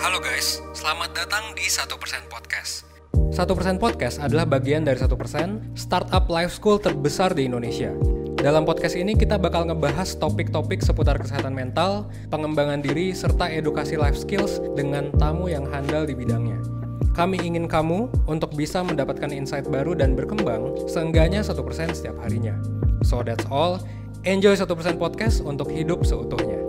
Halo guys, selamat datang di 1% Podcast. 1% Podcast adalah bagian dari 1% startup life school terbesar di Indonesia. Dalam podcast ini kita bakal ngebahas topik-topik seputar kesehatan mental, pengembangan diri, serta edukasi life skills dengan tamu yang handal di bidangnya. Kami ingin kamu untuk bisa mendapatkan insight baru dan berkembang seenggaknya 1% setiap harinya. So that's all, enjoy 1% Podcast untuk hidup seutuhnya.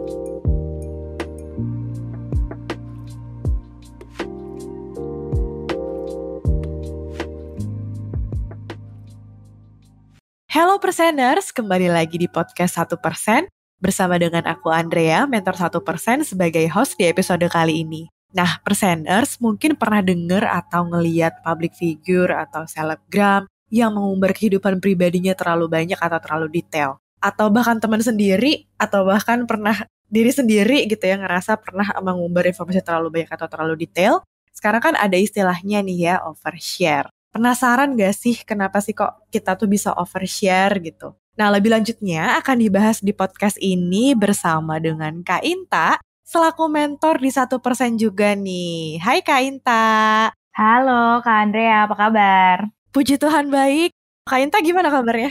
Hello Perseners, kembali lagi di podcast 1% bersama dengan aku Andrea, mentor 1% sebagai host di episode kali ini. Nah, Perseners mungkin pernah dengar atau ngeliat public figure atau selebgram yang mengumbar kehidupan pribadinya terlalu banyak atau terlalu detail. Atau bahkan teman sendiri, atau bahkan pernah diri sendiri gitu ya, ngerasa pernah mengumbar informasi terlalu banyak atau terlalu detail. Sekarang kan ada istilahnya nih ya, overshare. Penasaran gak sih kenapa sih kok kita tuh bisa overshare gitu? Nah, lebih lanjutnya akan dibahas di podcast ini bersama dengan Kak Inta, selaku mentor di 1% juga nih. Hai Kak Inta. Halo Kak Andrea, apa kabar? Puji Tuhan baik. Kak Inta gimana kabarnya?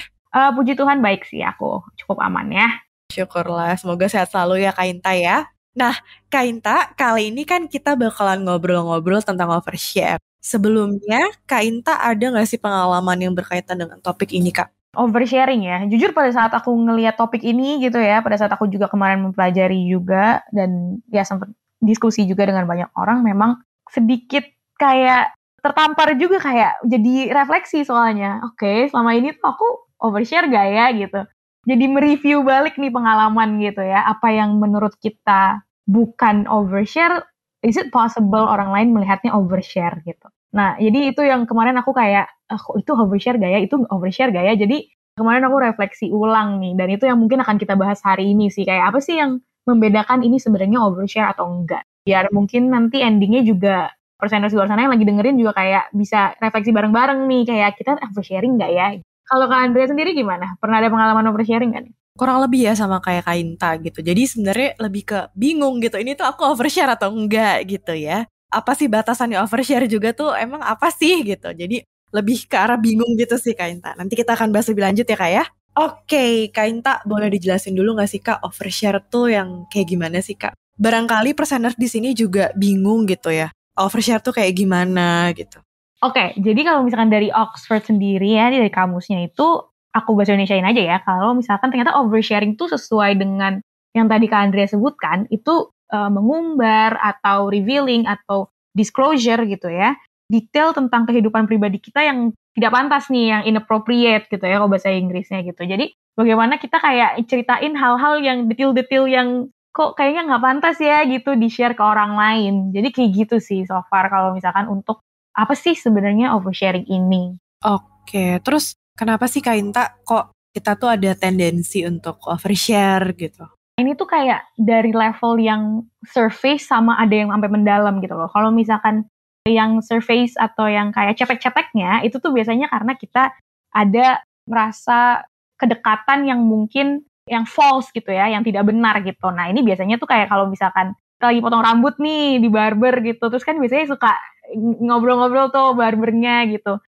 Puji Tuhan baik sih, aku cukup aman ya. Syukurlah, semoga sehat selalu ya Kak Inta ya. Nah, Kak Inta, kali ini kan kita bakalan ngobrol-ngobrol tentang overshare. Sebelumnya, Kak Inta ada nggak sih pengalaman yang berkaitan dengan topik ini, Kak? Oversharing ya, jujur pada saat aku ngelihat topik ini gitu ya, pada saat aku juga kemarin mempelajari juga, dan ya sempat diskusi juga dengan banyak orang, memang sedikit kayak tertampar juga kayak jadi refleksi soalnya. Oke, selama ini tuh aku overshare gak ya gitu. Jadi mereview balik nih pengalaman gitu ya, apa yang menurut kita bukan overshare, is it possible orang lain melihatnya overshare gitu. Nah, jadi itu yang kemarin aku kayak, itu overshare gaya, itu overshare gaya. Jadi kemarin aku refleksi ulang nih, dan itu yang mungkin akan kita bahas hari ini sih. Kayak apa sih yang membedakan ini sebenarnya overshare atau enggak. Biar mungkin nanti endingnya juga, perseners di luar sana yang lagi dengerin juga kayak bisa refleksi bareng-bareng nih. Kayak kita oversharing gak ya? Kalau Kak Andrea sendiri gimana? Pernah ada pengalaman oversharing gak nih? Kurang lebih ya sama kayak Kak Inta gitu. Jadi sebenarnya lebih ke bingung gitu. Ini tuh aku overshare atau enggak gitu ya. Apa sih batasannya overshare juga tuh emang apa sih gitu. Jadi lebih ke arah bingung gitu sih Kak Inta. Nanti kita akan bahas lebih lanjut ya Kak ya. Oke, Kak Inta boleh dijelasin dulu gak sih Kak overshare tuh yang kayak gimana sih Kak? Barangkali perseners di sini juga bingung gitu ya. Overshare tuh kayak gimana gitu. Oke, jadi kalau misalkan dari Oxford sendiri ya, dari kamusnya itu, aku bahasa Indonesiain aja ya, kalau misalkan ternyata oversharing tuh sesuai dengan yang tadi Kak Andrea sebutkan, itu mengumbar atau revealing atau disclosure gitu ya, detail tentang kehidupan pribadi kita yang tidak pantas nih, yang inappropriate gitu ya, kalau bahasa Inggrisnya gitu. Jadi bagaimana kita kayak ceritain hal-hal yang detail-detail yang kok kayaknya nggak pantas ya gitu di-share ke orang lain. Jadi kayak gitu sih so far kalau misalkan untuk apa sih sebenarnya oversharing ini. Oke, terus kenapa sih Kak Inta kok kita tuh ada tendensi untuk overshare gitu? Ini tuh kayak dari level yang surface sama ada yang sampai mendalam gitu loh. Kalau misalkan yang surface atau yang kayak cepek-cepeknya, itu tuh biasanya karena kita ada merasa kedekatan yang mungkin yang false gitu ya, yang tidak benar gitu. Nah ini biasanya tuh kayak kalau misalkan kita lagi potong rambut nih di barber gitu, terus kan biasanya suka ngobrol-ngobrol tuh barbernya gitu.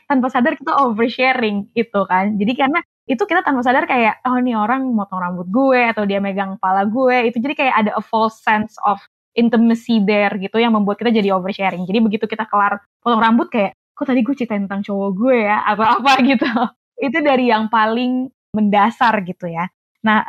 Tanpa sadar kita oversharing gitu kan. Jadi karena itu kita tanpa sadar kayak, oh nih orang motong rambut gue, atau dia megang kepala gue, itu jadi kayak ada a false sense of intimacy there gitu, yang membuat kita jadi oversharing. Jadi begitu kita kelar potong rambut kayak, kok tadi gue ceritain tentang cowok gue ya, atau apa gitu. Itu dari yang paling mendasar gitu ya. Nah,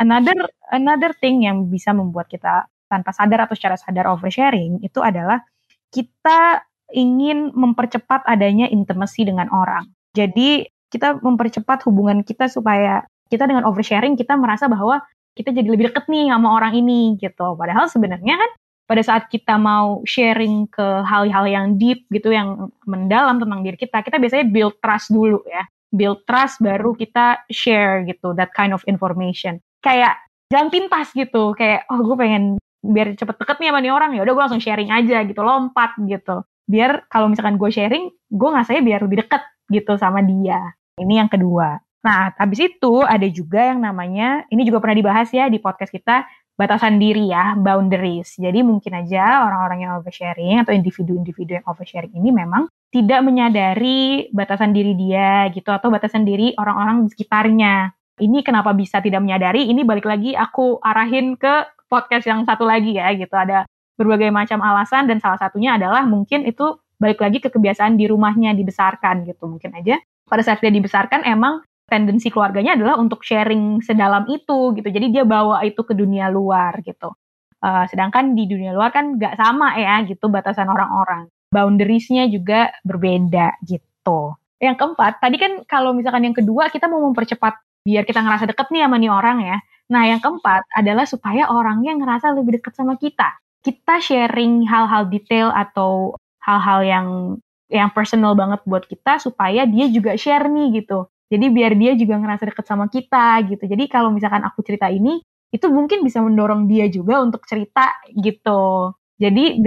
another thing yang bisa membuat kita tanpa sadar atau secara sadar oversharing, itu adalah kita ingin mempercepat adanya intimacy dengan orang. Jadi kita mempercepat hubungan kita supaya kita dengan oversharing kita merasa bahwa kita jadi lebih deket nih sama orang ini gitu. Padahal sebenarnya kan pada saat kita mau sharing ke hal-hal yang deep gitu, yang mendalam tentang diri kita biasanya build trust dulu ya. Build trust baru kita share gitu, that kind of information. Kayak jalan pintas gitu, kayak gue pengen biar cepet deket nih sama nih orang, ya udah gue langsung sharing aja gitu, lompat gitu. Biar kalau misalkan gue sharing, gue ngasanya biar lebih deket gitu sama dia. Ini yang kedua. Nah, habis itu ada juga yang namanya, ini juga pernah dibahas ya di podcast kita, batasan diri ya, boundaries. Jadi mungkin aja orang-orang yang oversharing atau individu-individu yang oversharing ini memang tidak menyadari batasan diri dia gitu, atau batasan diri orang-orang di sekitarnya. Ini kenapa bisa tidak menyadari? Ini balik lagi aku arahin ke podcast yang satu lagi ya gitu. Ada berbagai macam alasan dan salah satunya adalah mungkin itu balik lagi ke kebiasaan di rumahnya dibesarkan gitu. Mungkin aja pada saat dia dibesarkan emang tendensi keluarganya adalah untuk sharing sedalam itu gitu. Jadi dia bawa itu ke dunia luar gitu. Sedangkan di dunia luar kan nggak sama ya gitu batasan orang-orang. Boundaries-nya juga berbeda gitu. Yang keempat, tadi kan kalau misalkan yang kedua kita mau mempercepat biar kita ngerasa deket nih sama nih orang ya. Nah yang keempat adalah supaya orangnya ngerasa lebih deket sama kita. Kita sharing hal-hal detail atau hal-hal yang personal banget buat kita supaya dia juga share nih gitu. Jadi biar dia juga ngerasa deket sama kita gitu. Jadi kalau misalkan aku cerita ini, itu mungkin bisa mendorong dia juga untuk cerita gitu. Jadi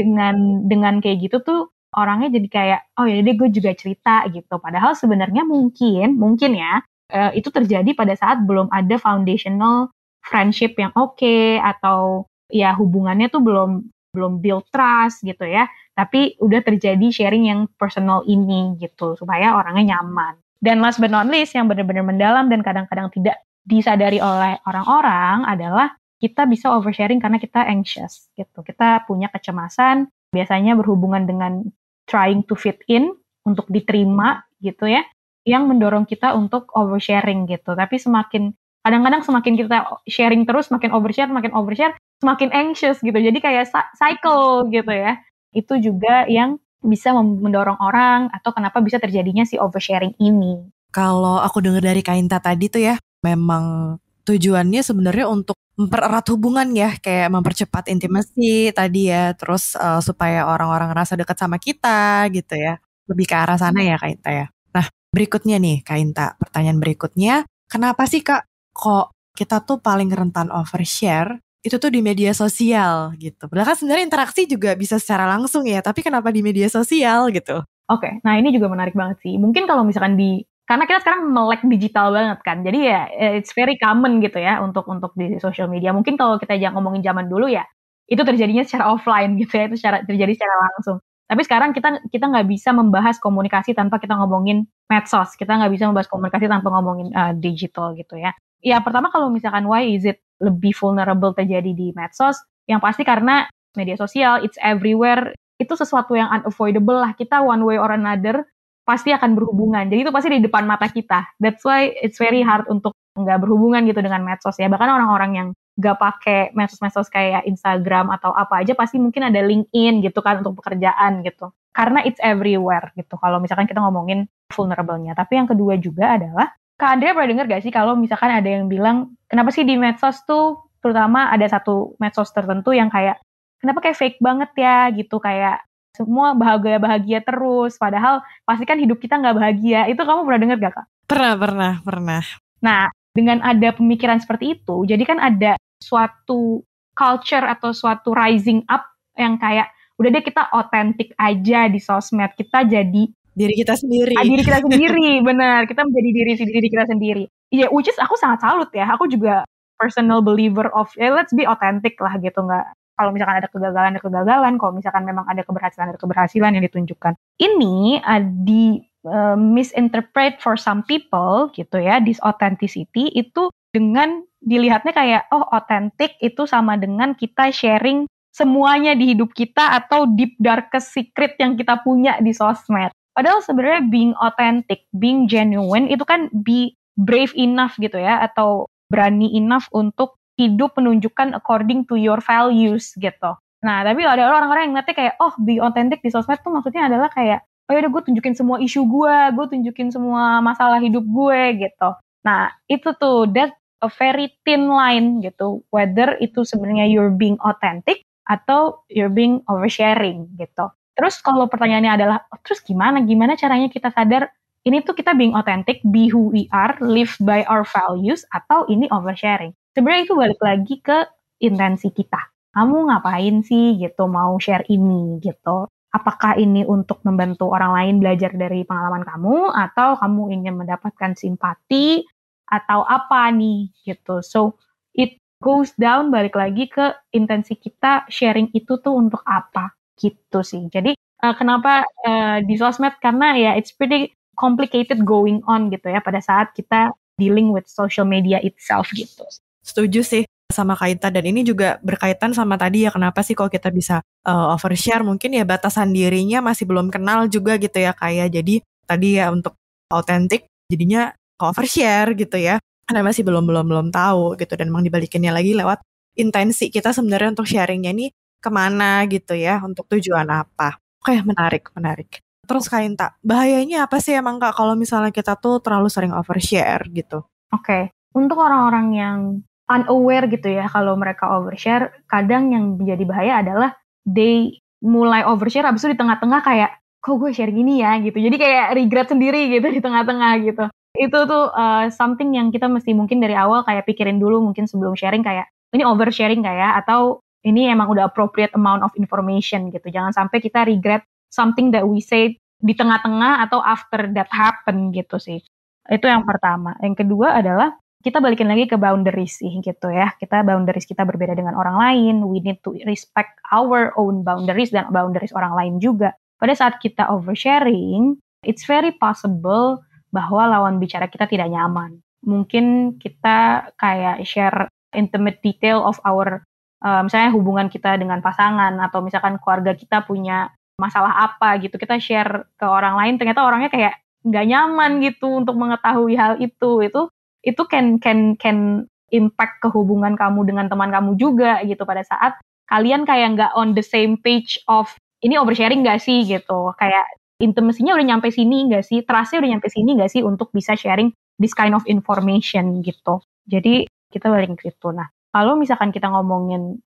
dengan kayak gitu tuh orangnya jadi kayak, oh ya deh gue juga cerita gitu. Padahal sebenarnya mungkin ya, itu terjadi pada saat belum ada foundational friendship yang oke, atau ya hubungannya tuh belum build trust gitu ya. Tapi udah terjadi sharing yang personal ini gitu, supaya orangnya nyaman. Dan last but not least, yang benar-benar mendalam dan kadang-kadang tidak disadari oleh orang-orang adalah kita bisa oversharing karena kita anxious gitu. Kita punya kecemasan, biasanya berhubungan dengan trying to fit in, untuk diterima gitu ya, yang mendorong kita untuk oversharing gitu. Tapi kadang-kadang semakin kita sharing terus, makin overshare, semakin anxious gitu. Jadi kayak cycle gitu ya. Itu juga yang bisa mendorong orang atau kenapa bisa terjadinya si oversharing ini. Kalau aku dengar dari Kainta tadi tuh ya, memang tujuannya sebenarnya untuk mempererat hubungan ya, kayak mempercepat intimacy tadi ya, terus supaya orang-orang ngerasa dekat sama kita gitu ya. Lebih ke arah sana ya Kainta ya. Nah, berikutnya nih Kainta, pertanyaan berikutnya, kenapa sih Kak kok kita tuh paling rentan overshare itu tuh di media sosial gitu. Padahal kan sebenarnya interaksi juga bisa secara langsung ya, tapi kenapa di media sosial gitu? Oke, nah ini juga menarik banget sih. Mungkin kalau misalkan karena kita sekarang melek digital banget kan, jadi ya it's very common gitu ya untuk di social media. Mungkin kalau kita jangan ngomongin zaman dulu ya, itu terjadinya secara offline gitu ya, itu terjadi secara langsung. Tapi sekarang kita nggak bisa membahas komunikasi tanpa kita ngomongin medsos, kita nggak bisa membahas komunikasi tanpa ngomongin digital gitu ya. Ya pertama kalau misalkan why is it lebih vulnerable terjadi di medsos, yang pasti karena media sosial, it's everywhere, itu sesuatu yang unavoidable lah, kita one way or another pasti akan berhubungan, jadi itu pasti di depan mata kita, that's why it's very hard untuk nggak berhubungan gitu dengan medsos ya. Bahkan orang-orang yang nggak pakai medsos-medsos kayak Instagram atau apa aja pasti mungkin ada LinkedIn gitu kan untuk pekerjaan gitu, karena it's everywhere gitu kalau misalkan kita ngomongin vulnerable-nya. Tapi yang kedua juga adalah, Kak Andrea pernah dengar gak sih kalau misalkan ada yang bilang, kenapa sih di medsos tuh, terutama ada satu medsos tertentu yang kayak, kenapa kayak fake banget ya gitu, kayak semua bahagia-bahagia terus, padahal pasti kan hidup kita nggak bahagia. Itu kamu pernah dengar gak Kak? Pernah. Nah, dengan ada pemikiran seperti itu, jadi kan ada suatu culture atau suatu rising up yang kayak, udah deh kita otentik aja di sosmed, kita jadi diri kita sendiri. Diri kita sendiri, benar. Kita menjadi diri kita sendiri. Iya, which is aku sangat salut ya. Aku juga personal believer of, let's be authentic lah gitu. Nggak, kalau misalkan ada kegagalan. Kalau misalkan memang ada keberhasilan yang ditunjukkan. Ini misinterpret for some people gitu ya, this authenticity itu dengan dilihatnya kayak, oh authentic itu sama dengan kita sharing semuanya di hidup kita atau deep darkest secret yang kita punya di sosmed. Padahal sebenarnya being authentic, being genuine itu kan be brave enough gitu ya, atau berani enough untuk hidup menunjukkan according to your values gitu. Nah, tapi ada orang-orang yang ngeliatnya kayak, oh be authentic di sosmed tuh maksudnya adalah kayak, oh yaudah gue tunjukin semua isu gue tunjukin semua masalah hidup gue gitu. Nah, itu tuh, that's a very thin line gitu, whether itu sebenarnya you're being authentic atau you're being oversharing gitu. Terus kalau pertanyaannya adalah, terus gimana caranya kita sadar ini tuh kita being authentic, be who we are, live by our values, atau ini oversharing? Sebenarnya itu balik lagi ke intensi kita. Kamu ngapain sih gitu mau share ini gitu? Apakah ini untuk membantu orang lain belajar dari pengalaman kamu, atau kamu ingin mendapatkan simpati, atau apa nih gitu? So it goes down, balik lagi ke intensi kita sharing itu tuh untuk apa gitu sih. Jadi kenapa di sosmed, karena ya it's pretty complicated going on gitu ya pada saat kita dealing with social media itself gitu. Setuju sih sama Kak Inta, dan ini juga berkaitan sama tadi ya, kenapa sih kok kita bisa overshare, mungkin ya batasan dirinya masih belum kenal juga gitu ya kayak, jadi tadi ya untuk autentik jadinya overshare gitu ya, karena masih belum tahu gitu, dan emang dibalikinnya lagi lewat intensi kita sebenarnya untuk sharingnya ini kemana gitu ya, untuk tujuan apa. Oke, menarik. Terus Kak Inta, bahayanya apa sih emang Kak kalau misalnya kita tuh terlalu sering overshare gitu? Oke, untuk orang-orang yang unaware gitu ya, kalau mereka overshare, kadang yang menjadi bahaya adalah they mulai overshare, abis itu di tengah-tengah kayak, kok gue share gini ya gitu. Jadi kayak regret sendiri gitu di tengah-tengah gitu. Itu tuh something yang kita mesti mungkin dari awal kayak pikirin dulu mungkin sebelum sharing, kayak ini oversharing gak ya? Atau ini emang udah appropriate amount of information gitu. Jangan sampai kita regret something that we say di tengah-tengah atau after that happen gitu sih. Itu yang pertama. Yang kedua adalah kita balikin lagi ke boundaries sih gitu ya. Boundaries kita berbeda dengan orang lain. We need to respect our own boundaries dan boundaries orang lain juga. Pada saat kita oversharing, it's very possible bahwa lawan bicara kita tidak nyaman. Mungkin kita kayak share intimate detail of our, misalnya hubungan kita dengan pasangan, atau misalkan keluarga kita punya masalah apa gitu, kita share ke orang lain, ternyata orangnya kayak nggak nyaman gitu untuk mengetahui hal itu can impact ke hubungan kamu dengan teman kamu juga gitu, pada saat kalian kayak nggak on the same page of ini oversharing nggak sih gitu, kayak intimacy-nya udah nyampe sini nggak sih, trust-nya udah nyampe sini nggak sih untuk bisa sharing this kind of information gitu. Jadi kita balik ke situ. Nah, kalau misalkan kita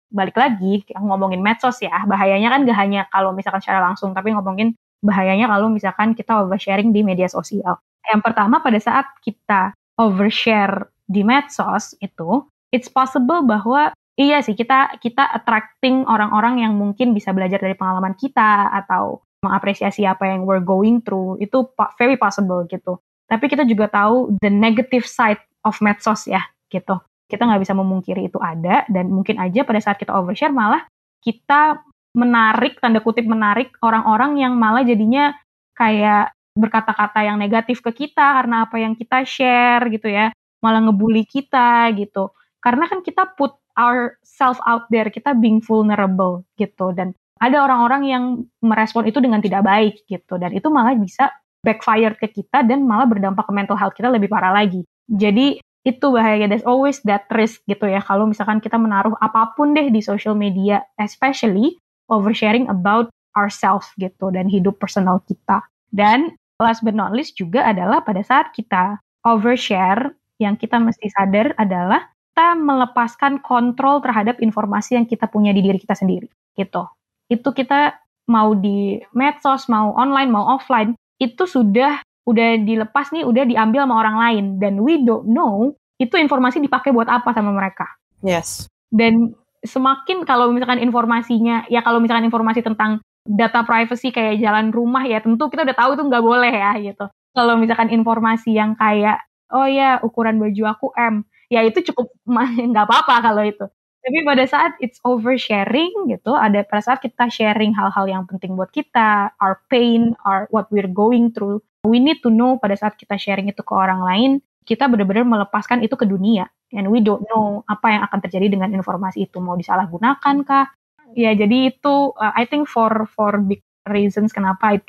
balik lagi ngomongin medsos ya, bahayanya kan gak hanya kalau misalkan secara langsung, tapi ngomongin bahayanya kalau misalkan kita oversharing di media sosial. Yang pertama, pada saat kita overshare di medsos itu, it's possible bahwa iya sih kita attracting orang-orang yang mungkin bisa belajar dari pengalaman kita atau mengapresiasi apa yang we're going through, itu very possible gitu. Tapi kita juga tahu the negative side of medsos ya gitu. Kita nggak bisa memungkiri itu ada, dan mungkin aja pada saat kita overshare malah kita menarik, tanda kutip menarik orang-orang yang malah jadinya kayak berkata-kata yang negatif ke kita karena apa yang kita share gitu ya, malah ngebully kita gitu. Karena kan kita put ourselves out there, kita being vulnerable gitu, dan ada orang-orang yang merespon itu dengan tidak baik gitu, dan itu malah bisa backfire ke kita dan malah berdampak ke mental health kita lebih parah lagi. Jadi itu bahaya, there's always that risk gitu ya, kalau misalkan kita menaruh apapun deh di social media, especially oversharing about ourselves gitu, dan hidup personal kita. Dan last but not least juga adalah pada saat kita overshare, yang kita mesti sadar adalah kita melepaskan kontrol terhadap informasi yang kita punya di diri kita sendiri gitu. Itu kita mau di medsos, mau online, mau offline, itu udah dilepas nih, udah diambil sama orang lain, dan we don't know itu informasi dipakai buat apa sama mereka. Yes. Dan semakin kalau misalkan informasinya, ya kalau misalkan informasi tentang data privacy kayak jalan rumah ya tentu kita udah tahu itu nggak boleh ya gitu. Kalau misalkan informasi yang kayak, oh ya ukuran baju aku M, ya itu cukup nggak apa-apa kalau itu. Tapi pada saat it's oversharing gitu, pada saat kita sharing hal-hal yang penting buat kita, our pain, what we're going through, we need to know pada saat kita sharing itu ke orang lain, kita benar-benar melepaskan itu ke dunia. And we don't know apa yang akan terjadi dengan informasi itu, mau disalahgunakan kah? Ya jadi itu I think for big reasons kenapa it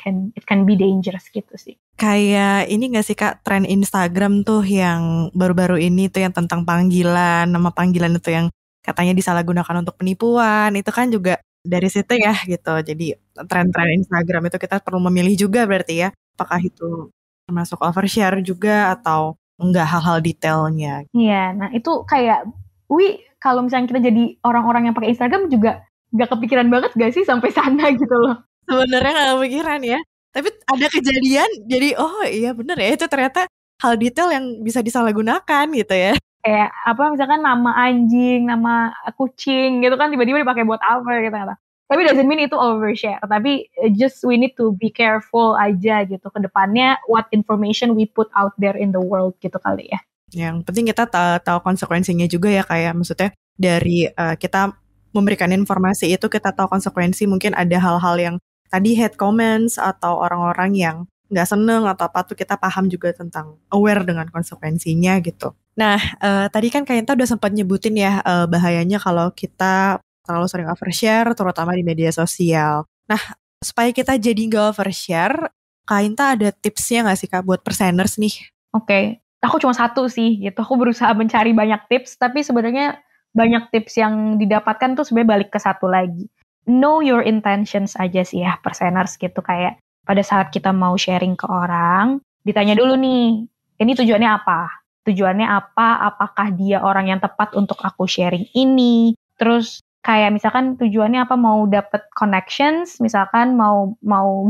can be dangerous gitu sih. Kayak ini gak sih Kak, tren Instagram tuh yang baru-baru ini tuh yang tentang panggilan, nama panggilan itu yang katanya disalahgunakan untuk penipuan, itu kan juga dari situ ya gitu. Jadi tren-tren Instagram itu kita perlu memilih juga berarti ya, apakah itu termasuk overshare juga atau enggak hal-hal detailnya. Iya, nah itu kayak kalau misalnya kita jadi orang-orang yang pakai Instagram juga gak kepikiran banget gak sih sampai sana gitu loh. Sebenarnya gak kepikiran ya, tapi ada kejadian jadi oh iya bener ya, itu ternyata hal detail yang bisa disalahgunakan gitu ya. Kayak apa misalkan nama anjing, nama kucing gitu kan tiba-tiba dipakai buat apa gitu. Tapi doesn't mean itu overshare, tapi just we need to be careful aja gitu ke depannya what information we put out there in the world gitu kali ya. Yang penting kita tahu konsekuensinya juga ya, kayak maksudnya dari kita memberikan informasi itu kita tahu konsekuensi, mungkin ada hal-hal yang tadi hate comments atau orang-orang yang nggak seneng atau apa tuh kita paham juga tentang aware dengan konsekuensinya gitu. Nah tadi kan Kak Inta udah sempat nyebutin ya bahayanya kalau kita terlalu sering overshare terutama di media sosial. Nah supaya kita jadi nggak overshare, Kak Inta ada tipsnya nggak sih Kak buat perseners nih? Oke, aku cuma satu sih gitu. Aku berusaha mencari banyak tips, tapi sebenarnya banyak tips yang didapatkan tuh sebenarnya balik ke satu lagi. Know your intentions aja sih ya, perseners gitu. Kayak pada saat kita mau sharing ke orang, ditanya dulu nih, ini tujuannya apa? Tujuannya apa? Apakah dia orang yang tepat untuk aku sharing ini? Terus kayak misalkan tujuannya apa? Mau dapet connections, misalkan mau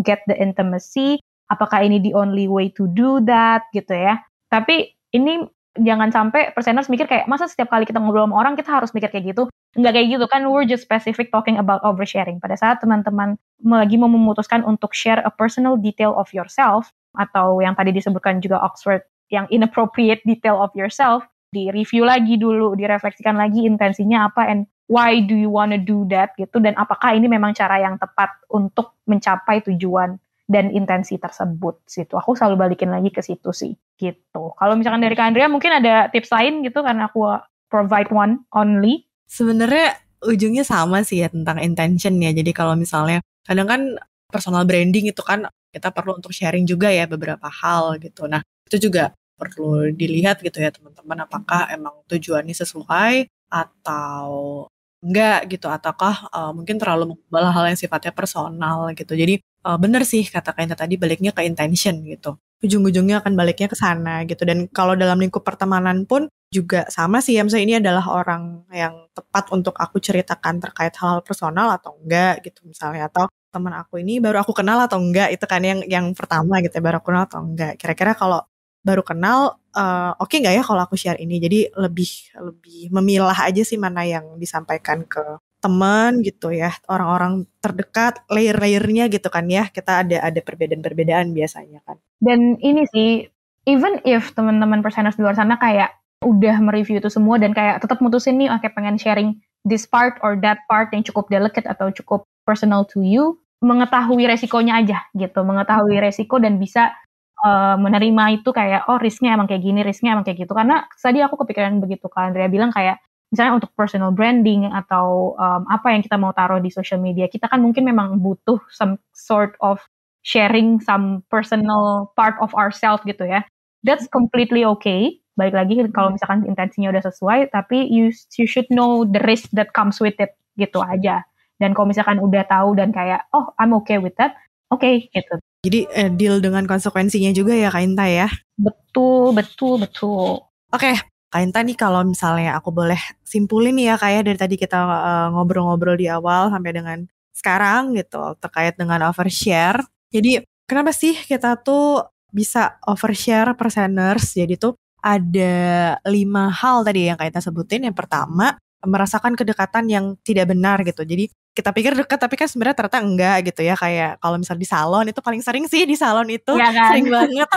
get the intimacy, apakah ini the only way to do that gitu ya. Tapi ini jangan sampai perseners mikir kayak masa setiap kali kita ngobrol sama orang kita harus mikir kayak gitu. Enggak kayak gitu kan, we're just specific talking about oversharing. Pada saat teman-teman lagi mau memutuskan untuk share a personal detail of yourself, atau yang tadi disebutkan juga Oxford, yang inappropriate detail of yourself, di-review lagi dulu, direfleksikan lagi intensinya apa and why do you wanna do that gitu, dan apakah ini memang cara yang tepat untuk mencapai tujuan dan intensi tersebut situ. Aku selalu balikin lagi ke situ sih gitu. Kalau misalkan dari Kak Andrea mungkin ada tips lain gitu karena aku provide one only. Sebenarnya ujungnya sama sih ya tentang intention ya. Jadi kalau misalnya kadang kan personal branding itu kan kita perlu untuk sharing juga ya beberapa hal gitu. Nah itu juga perlu dilihat gitu ya teman-teman, apakah emang tujuannya sesuai atau enggak gitu, ataukah mungkin terlalu mengubah hal yang sifatnya personal gitu. Jadi bener sih kata Kainta tadi, baliknya ke intention gitu. Ujung-ujungnya akan baliknya ke sana gitu. Dan kalau dalam lingkup pertemanan pun juga sama sih ya, misalnya ini adalah orang yang tepat untuk aku ceritakan terkait hal-hal personal atau enggak gitu misalnya, atau teman aku ini baru aku kenal atau enggak, itu kan yang pertama gitu ya, baru aku kenal atau enggak. Kira-kira kalau baru kenal oke nggak ya kalau aku share ini. Jadi lebih memilah aja sih mana yang disampaikan ke teman gitu ya, orang-orang terdekat, layer-layernya gitu kan ya, kita ada perbedaan-perbedaan biasanya kan. Dan ini sih, even if teman-teman perseners di luar sana kayak udah mereview itu semua dan kayak tetap mutusin nih, oke pengen sharing this part or that part yang cukup delicate atau cukup personal to you, mengetahui resikonya aja gitu, mengetahui resiko dan bisa menerima itu kayak, oh risknya emang kayak gini, risknya emang kayak gitu. Karena tadi aku kepikiran begitu kan, Andrea bilang kayak, misalnya untuk personal branding atau apa yang kita mau taruh di social media, kita kan mungkin memang butuh some sort of sharing some personal part of ourselves gitu ya. That's completely okay. Balik lagi kalau misalkan intensinya udah sesuai, tapi you should know the risk that comes with it gitu aja. Dan kalau misalkan udah tahu dan kayak, oh I'm okay with that, okay gitu. Jadi deal dengan konsekuensinya juga ya Kak Inta ya. Betul. Oke, Kak Inta nih kalau misalnya aku boleh simpulin nih ya kayak dari tadi kita ngobrol-ngobrol di awal sampai dengan sekarang gitu terkait dengan overshare. Jadi kenapa sih kita tuh bisa overshare perseners? Jadi tuh ada 5 hal tadi yang Kak Inta sebutin. Yang pertama, merasakan kedekatan yang tidak benar gitu. Jadi kita pikir dekat tapi kan sebenarnya ternyata enggak gitu ya. Kayak kalau misal di salon itu paling sering sih di salon itu ya kan? sering banget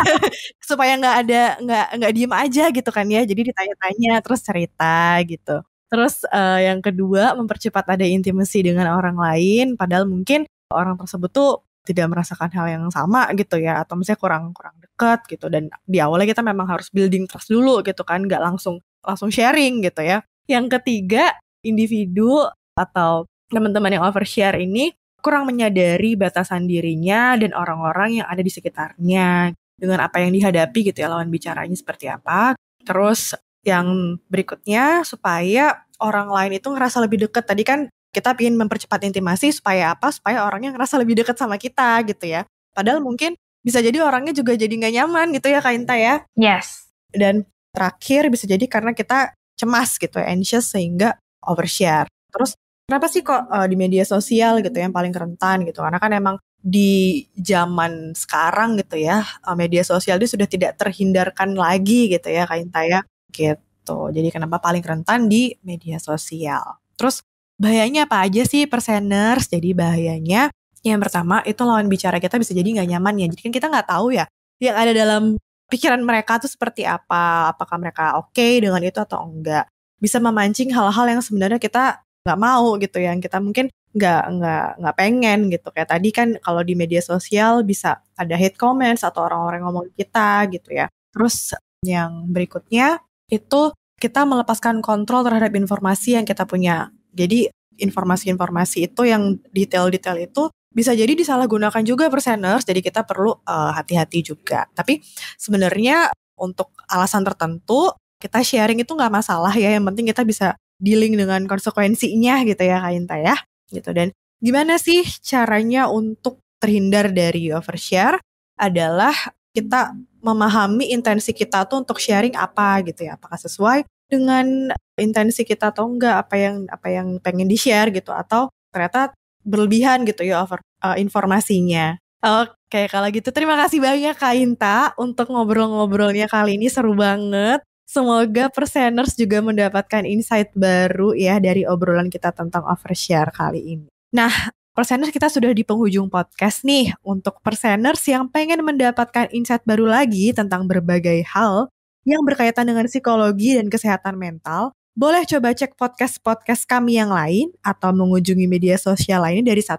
supaya nggak diem aja gitu kan ya. Jadi ditanya-tanya terus cerita gitu. Terus yang kedua, mempercepat ada intimasi dengan orang lain padahal mungkin orang tersebut tuh tidak merasakan hal yang sama gitu ya, atau misalnya kurang dekat gitu. Dan di awalnya kita memang harus building trust dulu gitu kan, nggak langsung sharing gitu ya. Yang ketiga, individu atau teman-teman yang overshare ini kurang menyadari batasan dirinya dan orang-orang yang ada di sekitarnya dengan apa yang dihadapi gitu ya, lawan bicaranya seperti apa. Terus yang berikutnya, supaya orang lain itu ngerasa lebih dekat. Tadi kan kita ingin mempercepat intimasi supaya apa? Supaya orangnya ngerasa lebih dekat sama kita gitu ya. Padahal mungkin bisa jadi orangnya juga jadi nggak nyaman gitu ya Kak Inta ya. Yes. Dan terakhir bisa jadi karena kita cemas gitu ya, anxious sehingga overshare. Terus kenapa sih kok di media sosial gitu yang paling rentan gitu? Karena kan emang di zaman sekarang gitu ya, media sosial itu sudah tidak terhindarkan lagi gitu ya Kak Inta ya. Gitu. Jadi kenapa paling rentan di media sosial. Terus bahayanya apa aja sih perseners? Jadi bahayanya yang pertama itu lawan bicara kita bisa jadi nggak nyaman ya. Jadi kan kita nggak tahu ya yang ada dalam pikiran mereka tuh seperti apa. Apakah mereka oke dengan itu atau enggak. bisa memancing hal-hal yang sebenarnya kita nggak mau gitu ya, yang kita mungkin nggak pengen gitu. Kayak tadi kan kalau di media sosial bisa ada hate comments atau orang-orang ngomong kita gitu ya. Terus yang berikutnya itu kita melepaskan kontrol terhadap informasi yang kita punya. Jadi informasi-informasi itu yang detail-detail itu bisa jadi disalahgunakan juga perseners, jadi kita perlu hati-hati juga. Tapi sebenarnya untuk alasan tertentu kita sharing itu nggak masalah ya, yang penting kita bisa dealing dengan konsekuensinya gitu ya Kak Inta ya. Gitu. Dan gimana sih caranya untuk terhindar dari overshare? Adalah kita memahami intensi kita tuh untuk sharing apa gitu ya, apakah sesuai dengan intensi kita atau enggak, apa yang pengen di-share gitu, atau ternyata berlebihan gitu ya informasinya. Oke, kalau gitu terima kasih banyak Kak Inta untuk ngobrol-ngobrolnya kali ini, seru banget. Semoga perseners juga mendapatkan insight baru ya dari obrolan kita tentang overshare kali ini. Nah, perseners kita sudah di penghujung podcast nih. Untuk perseners yang pengen mendapatkan insight baru lagi tentang berbagai hal yang berkaitan dengan psikologi dan kesehatan mental, boleh coba cek podcast-podcast kami yang lain atau mengunjungi media sosial lainnya dari 1%,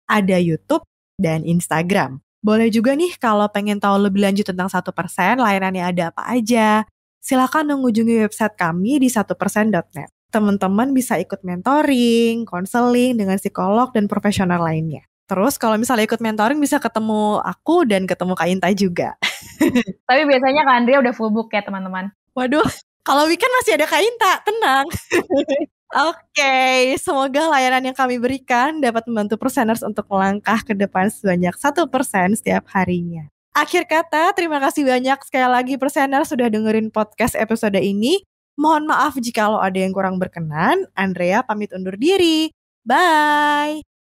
ada YouTube dan Instagram. Boleh juga nih kalau pengen tahu lebih lanjut tentang 1%, layanannya ada apa aja. Silakan mengunjungi website kami di 1%.net. Teman-teman bisa ikut mentoring, konseling dengan psikolog dan profesional lainnya. Terus kalau misalnya ikut mentoring bisa ketemu aku dan ketemu Kak Inta juga. Tapi biasanya Kak Andrea udah full book ya teman-teman. Waduh, kalau weekend masih ada Kak Inta, tenang. Oke, semoga layanan yang kami berikan dapat membantu perseners untuk melangkah ke depan sebanyak 1% setiap harinya. Akhir kata, terima kasih banyak sekali lagi perseners sudah dengerin podcast episode ini. Mohon maaf jika ada yang kurang berkenan. Andrea pamit undur diri. Bye!